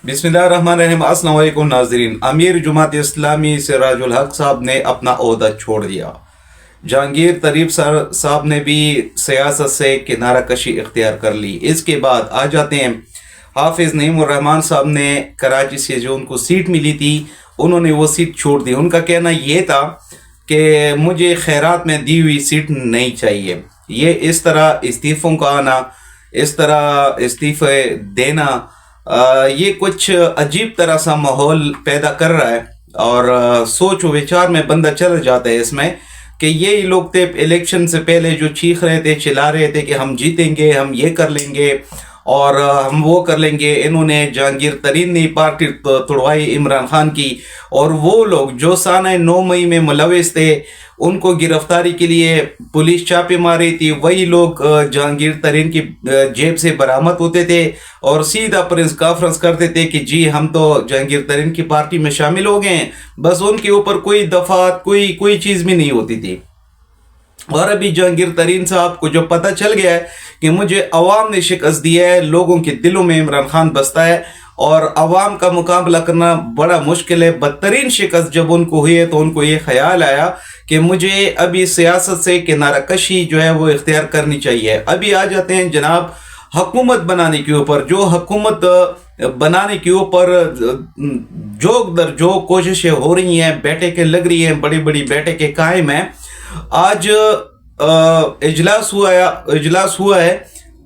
बिस्मिल्लाहिर्रहमानिर्रहीम। अस्सलाम वालेकुम नाज़रीन। अमीर जुमात इस्लामी सिराजुल हक साहब ने अपना ओहदा छोड़ दिया। जहांगीर तरीफ साहब ने भी सियासत से किनारा कशी इख्तियार कर ली। इसके बाद आ जाते हैं हाफिज़ नईमुर रहमान साहब ने कराची से जो उनको सीट मिली थी, उन्होंने वो सीट छोड़ दी। उनका कहना ये था कि मुझे खैरात में दी हुई सीट नहीं चाहिए। ये इस तरह इस्तीफ़ों का आना, इस तरह इस्तीफ़े देना, ये कुछ अजीब तरह सा माहौल पैदा कर रहा है। और सोच व विचार में बंदा चल जाता है इसमें कि यही लोग थे इलेक्शन से पहले जो चीख रहे थे, चिल्ला रहे थे कि हम जीतेंगे, हम ये कर लेंगे और हम वो कर लेंगे। इन्होंने जहांगीर तरीन ने पार्टी तोड़वाई इमरान खान की, और वो लोग जो साना 9 मई में मुलविस थे, उनको गिरफ्तारी के लिए पुलिस छापे मारी थी, वही लोग जहांगीर तरीन की जेब से बरामद होते थे और सीधा प्रेस कॉन्फ्रेंस करते थे कि जी हम तो जहांगीर तरीन की पार्टी में शामिल हो गए हैं। बस उनके ऊपर कोई दफात कोई चीज़ भी नहीं होती थी। और अभी जहांगीर तरीन साहब को जो पता चल गया है कि मुझे अवाम ने शिकस्त दिया है, लोगों के दिलों में इमरान खान बसता है और अवाम का मुकाबला करना बड़ा मुश्किल है। बदतरीन शिकस्त जब उनको हुई है तो उनको ये ख्याल आया कि मुझे अभी सियासत से किनारा कशी जो है वो इख्तियार करनी चाहिए। अभी आ जाते हैं जनाब हुकूमत बनाने के ऊपर। जो हुकूमत बनाने के ऊपर जोक दर जो कोशिशें हो रही हैं, बैठकें लग रही हैं, बड़ी बड़ी बैठकें कायम हैं। आज इजलास हुआ है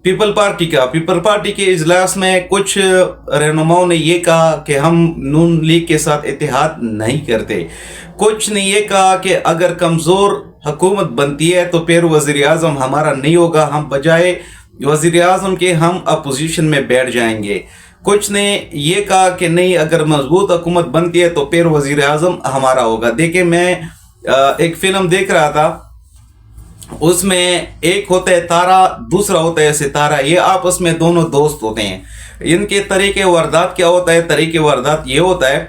पीपल पार्टी का। पीपल पार्टी के इजलास में कुछ रहनुमाओं ने ये कहा कि हम नून लीग के साथ इत्तेहाद नहीं करते। कुछ ने ये कहा कि अगर कमज़ोर हुकूमत बनती है तो फिर वज़ीर आज़म हमारा नहीं होगा, हम बजाय वज़ीर आज़म के हम अपोजिशन में बैठ जाएंगे। कुछ ने ये कहा कि नहीं, अगर मजबूत हुकूमत बनती है तो फिर वज़ीर आज़म हमारा होगा। देखिए, मैं एक फिल्म देख रहा था, उसमें एक होता है तारा, दूसरा होता है सितारा। ये आपस में दोनों दोस्त होते हैं। इनके तरीके वारदात क्या होता है? तरीके वारदात ये होता है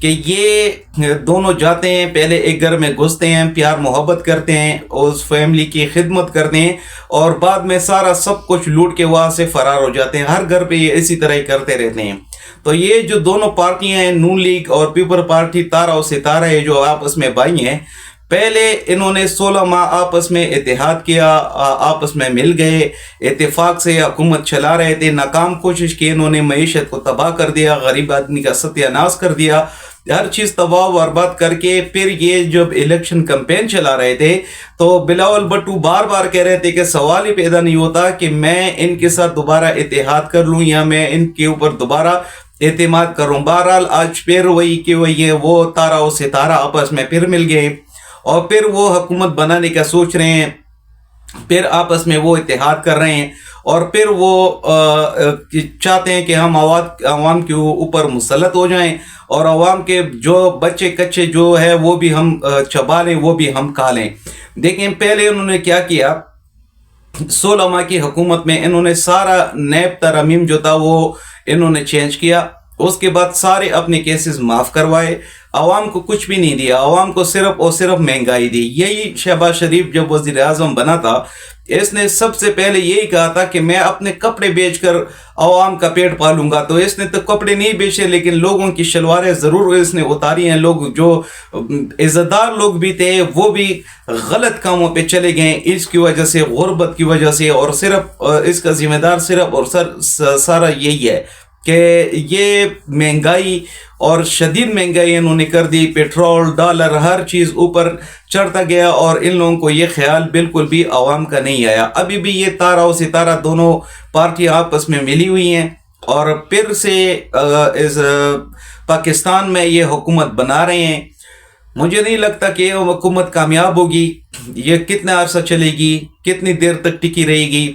कि ये दोनों जाते हैं, पहले एक घर में घुसते हैं, प्यार मोहब्बत करते हैं, उस फैमिली की खिदमत करते हैं और बाद में सारा सब कुछ लूट के वहाँ से फरार हो जाते हैं। हर घर पे ये इसी तरह ही करते रहते हैं। तो ये जो दोनों पार्टियां हैं, नून लीग और पीपल पार्टी, तारा और सितारा है, जो आपस में भाई हैं, पहले इन्होंने 16 माह आपस में इत्तेहाद किया, आपस में मिल गए, इत्तेफाक से हुकूमत चला रहे थे। नाकाम कोशिश की, इन्होंने मईशत को तबाह कर दिया, गरीब आदमी का सत्यानाश कर दिया, हर चीज़ तबाह बर्बाद करके फिर ये जब इलेक्शन कैंपेन चला रहे थे तो बिलावल भुट्टो बार बार कह रहे थे कि सवाल ही पैदा नहीं होता कि मैं इनके साथ दोबारा इत्तेहाद कर लूँ या मैं इनके ऊपर दोबारा एतमाद करूँ। बहरहाल आज फिर वही कि वही है, वो तारा और सितारा आपस में फिर मिल गए और फिर वो हुकूमत बनाने का सोच रहे हैं, फिर आपस में वो इत्तेहाद कर रहे हैं और फिर वो चाहते हैं कि हम आवाम के ऊपर मुसलत हो जाएं और आवाम के जो बच्चे कच्चे जो है वो भी हम चबा लें, वो भी हम खा लें। देखें, पहले उन्होंने क्या किया, 16 माह की हुकूमत में इन्होंने सारा नैब तरमीम जो था वो इन्होंने चेंज किया। उसके बाद सारे अपने केसेस माफ़ करवाए, आवाम को कुछ भी नहीं दिया, आवाम को सिर्फ और सिर्फ महंगाई दी। यही शहबाज शरीफ जब वज़ीर आज़म बना था, इसने सबसे पहले यही कहा था कि मैं अपने कपड़े बेचकर आवाम का पेट पालूंगा। तो इसने तो कपड़े नहीं बेचे लेकिन लोगों की शलवारें ज़रूर इसने उतारी हैं। लोग जो इज़्ज़तदार लोग भी थे वो भी गलत कामों पे चले गए इसकी वजह से, गुर्बत की वजह से। और सिर्फ इसका जिम्मेदार सिर्फ और सारा यही है कि ये महंगाई और शदीद महंगाई इन्होंने कर दी। पेट्रोल, डॉलर, हर चीज़ ऊपर चढ़ता गया और इन लोगों को ये ख्याल बिल्कुल भी आवाम का नहीं आया। अभी भी ये तारा और सितारा दोनों पार्टियां आपस में मिली हुई हैं और फिर से इस पाकिस्तान में ये हुकूमत बना रहे हैं। मुझे नहीं लगता कि ये हुकूमत कामयाब होगी। ये कितना अरसा चलेगी, कितनी देर तक टिकी रहेगी,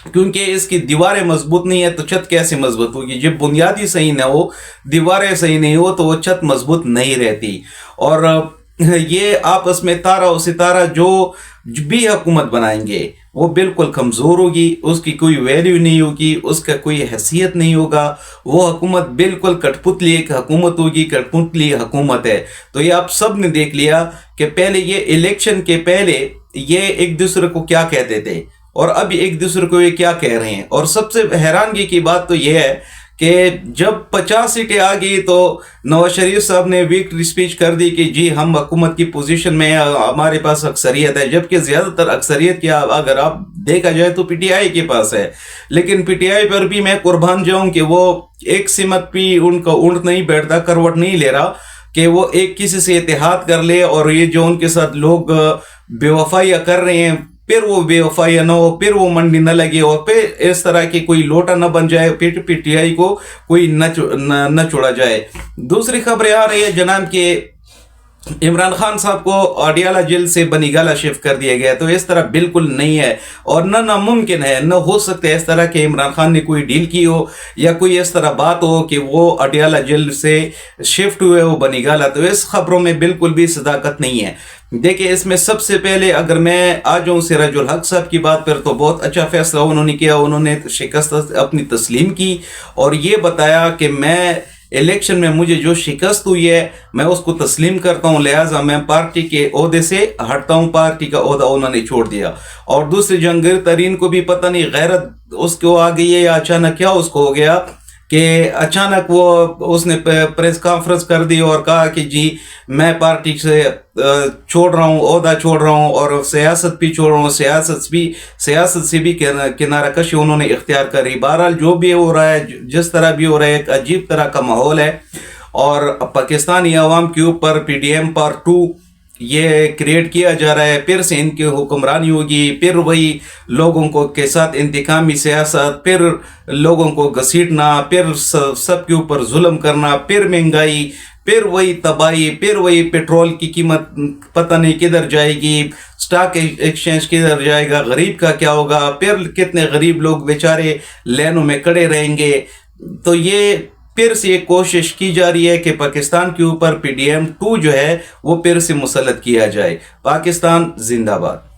क्योंकि इसकी दीवारें मजबूत नहीं है तो छत कैसे मजबूत होगी? जब बुनियादी सही ना हो, दीवारें सही नहीं हो तो वो छत मजबूत नहीं रहती। और ये आपस में तारा और सितारा जो भी हुकूमत बनाएंगे वो बिल्कुल कमज़ोर होगी, उसकी कोई वैल्यू नहीं होगी, उसका कोई हैसियत नहीं होगा। वो हुकूमत बिल्कुल कठपुतली एक हुकूमत होगी, कठपुतली हुकूमत है। तो ये आप सब ने देख लिया कि पहले ये इलेक्शन के पहले ये एक दूसरे को क्या कहते थे और अब एक दूसरे को ये क्या कह रहे हैं। और सबसे हैरानगी की बात तो यह है کہ جب 50 سیٹیں آ گئی تو نواز شریف صاحب نے وکٹری اسپیچ کر دی کہ جی ہم حکومت کی پوزیشن میں ہمارے پاس اکثریت ہے، جبکہ زیادہ تر اکثریت کیا اگر آپ دیکھا جائے تو پی ٹی آئی کے پاس ہے. لیکن پی ٹی آئی پر بھی میں قربان جاؤں کہ وہ ایک سمت بھی ان کا اونٹ نہیں بیٹھتا، کروٹ نہیں لے رہا کہ وہ ایک کسی سے اتحاد کر لے، اور یہ جو ان کے ساتھ لوگ بے وفائیاں کر رہے ہیں پھر وہ بے وفائیاں نہ ہو، پھر وہ منڈی نہ لگے، اور پھر اس طرح کی کوئی لوٹا نہ بن جائے، پی ٹی آئی کو کوئی نہ چھوڑا جائے. دوسری خبریں آ رہی ہے جناب کہ عمران خان صاحب کو اڈیالہ جیل سے بنیگالہ شفٹ کر دیا گیا. تو اس طرح بالکل نہیں ہے، اور نہ ناممکن ہے، نہ ہو سکتا ہے اس طرح کہ عمران خان نے کوئی ڈیل کی ہو یا کوئی اس طرح بات ہو کہ وہ اڈیالہ جیل سے شفٹ ہوئے ہو بنیگالہ. تو اس خبروں میں بالکل بھی صداقت نہیں ہے. دیکھیں اس میں سب سے پہلے اگر میں آ جاؤں سراج الحق صاحب کی بات پر، تو بہت اچھا فیصلہ انہوں نے کیا. انہوں نے شکست اپنی تسلیم کی اور یہ بتایا کہ میں الیکشن میں مجھے جو شکست ہوئی ہے میں اس کو تسلیم کرتا ہوں، لہٰذا میں پارٹی کے عہدے سے ہٹتا ہوں. پارٹی کا عہدہ انہوں نے چھوڑ دیا. اور دوسرے جہانگیر ترین کو بھی پتہ نہیں غیرت اس کو آ گئی ہے یا اچانک کیا اس کو ہو گیا کہ اچانک اس نے پریس کانفرنس کر دی اور کہا کہ جی میں پارٹی سے چھوڑ رہا ہوں، عہدہ چھوڑ رہا ہوں، اور سیاست بھی چھوڑ رہا ہوں. سیاست سے بھی کنارہ کشی انہوں نے اختیار کری. بہرحال جو بھی ہو رہا ہے، جس طرح بھی ہو رہا ہے، ایک عجیب طرح کا ماحول ہے، اور پاکستانی عوام کے اوپر پی ڈی ایم پارٹ 2 یہ کریٹ کیا جا رہا ہے. پھر سے ان کی حکمرانی ہوگی، پھر وہی لوگوں کو کے ساتھ انتقامی سیاست، پھر لوگوں کو گھسیٹنا، پھر سب کے اوپر ظلم کرنا، پھر مہنگائی، پھر وہی تباہی، پھر وہی پیٹرول کی قیمت پتہ نہیں کدھر جائے گی، سٹاک ایکسچینج کدھر جائے گا، غریب کا کیا ہوگا، پھر کتنے غریب لوگ بیچارے لائنوں میں کھڑے رہیں گے. تو یہ پھر سے ایک کوشش کی جا رہی ہے کہ پاکستان کے اوپر پی ڈی ایم 2 جو ہے وہ پھر سے مسلط کیا جائے. پاکستان زندہ باد.